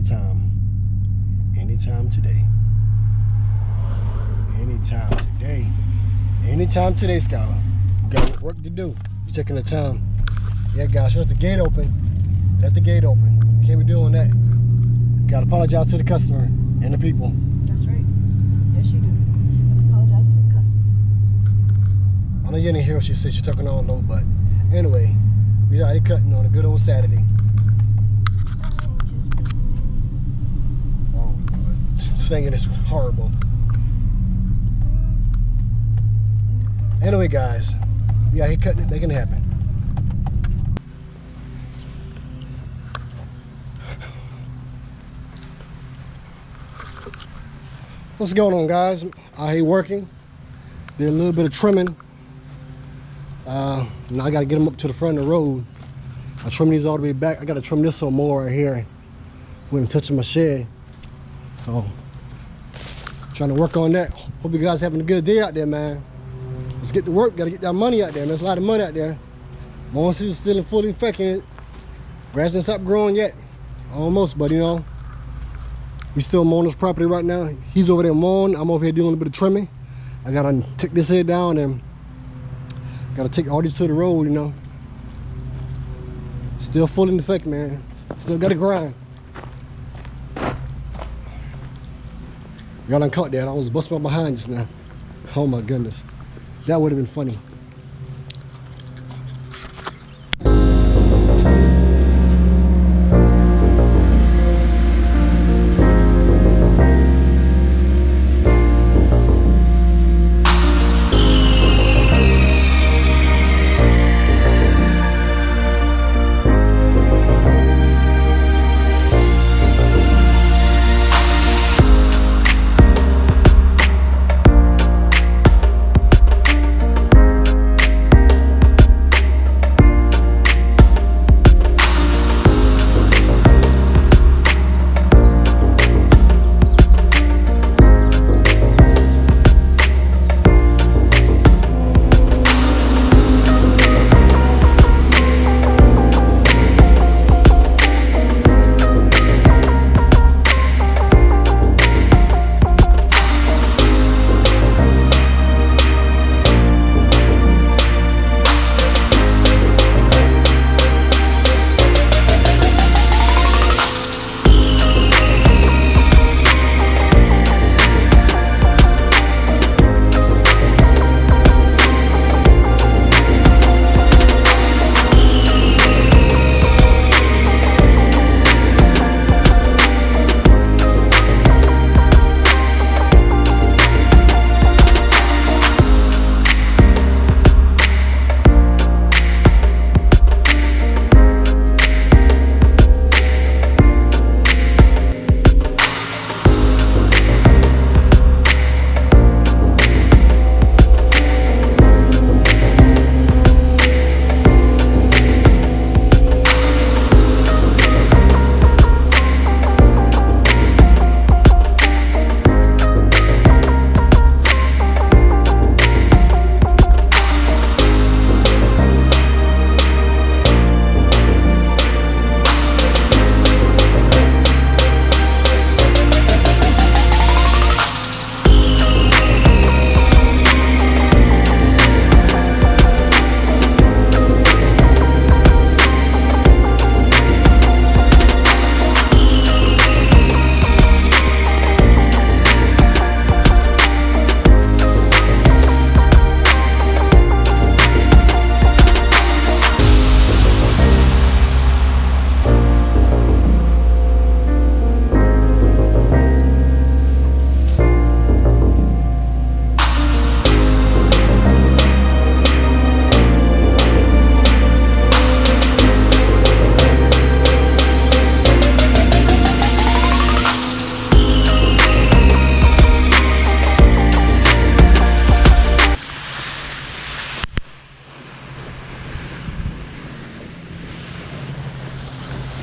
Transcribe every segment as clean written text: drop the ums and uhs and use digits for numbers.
our time. Anytime today. Anytime today. Anytime today, Skyla. We got work to do. You're taking the time. Yeah, guys, let the gate open. Let the gate open. Can't be doing that. Gotta apologize to the customer and the people. That's right. Yes, you do. Apologize to the customers. I know you didn't hear what she said. She's talking on low, but anyway, we already cutting on a good old Saturday. Oh, Lord. Singing is horrible. Anyway, guys, we out here cutting it, making it happen. What's going on, guys? Out here working. Did a little bit of trimming. Now I gotta get them up to the front of the road. I trim these all the way back. I gotta trim this some more right here when I'm touching my shed. So, trying to work on that. Hope you guys having a good day out there, man. Let's get to work. Gotta get that money out there. There's a lot of money out there. Monsters is still fully infected. Grass hasn't stopped growing yet. Almost, but you know, we still mowing this property right now. He's over there mowing. I'm over here doing a bit of trimming. I gotta take this head down and gotta take all these to the road, you know. Still full in effect, man. Still gotta grind. Y'all done caught that. I was busting my behind just now. Oh my goodness. That would have been funny.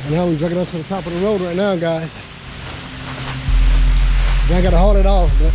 And now we're dragging up to the top of the road right now, guys. I gotta haul it off, but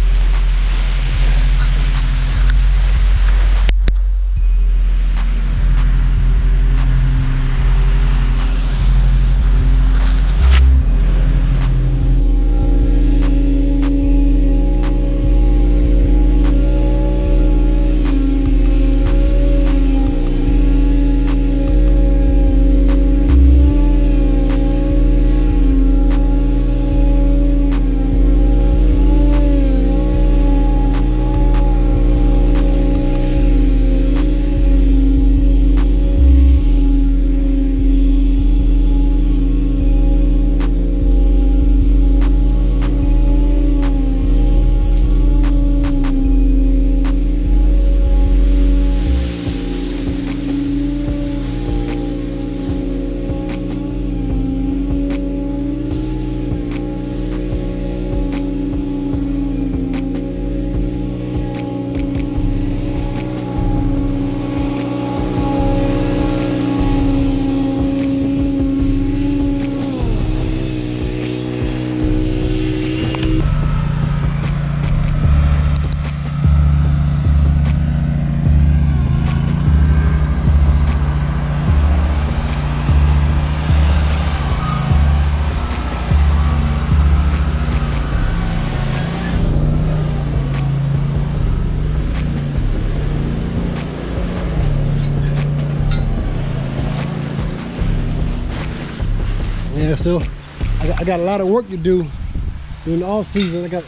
So I got a lot of work to do during the off season. I got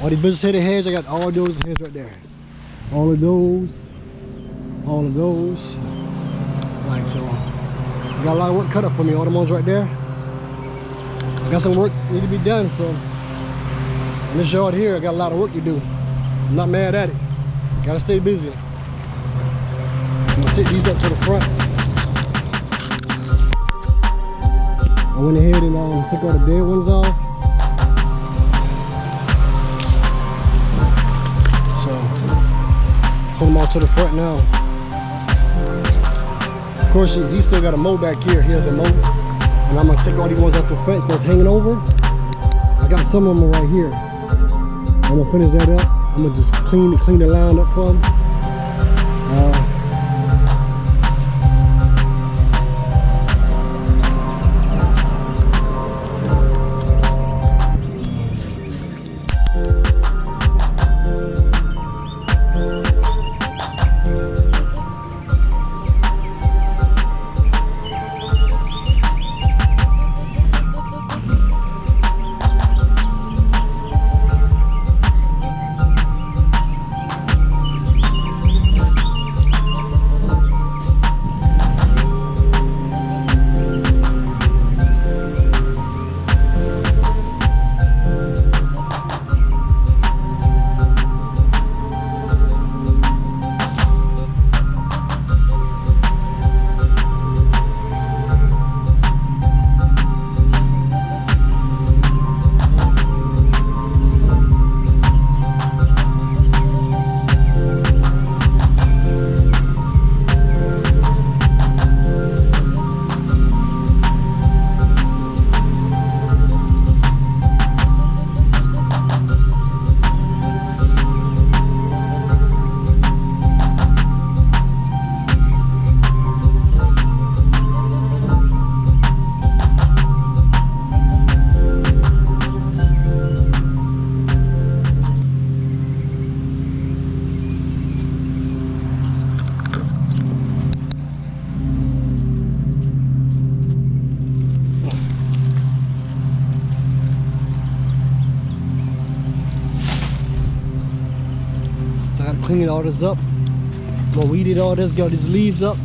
all these business headed heads. I got all those heads right there. All of those. Like so. I got a lot of work cut up for me. All the ones right there. I got some work need to be done. So in this yard here, I got a lot of work to do. I'm not mad at it. Gotta stay busy. I'm gonna take these up to the front. I went ahead and took all the dead ones off. So put them all to the front now. Of course, he still got a mow back here. He has a mow, and I'm gonna take all these ones out the fence that's hanging over. I got some of them right here. I'm gonna finish that up. I'm gonna just clean the line up for them. Clean all this up. Well, weeded all this, got these leaves up.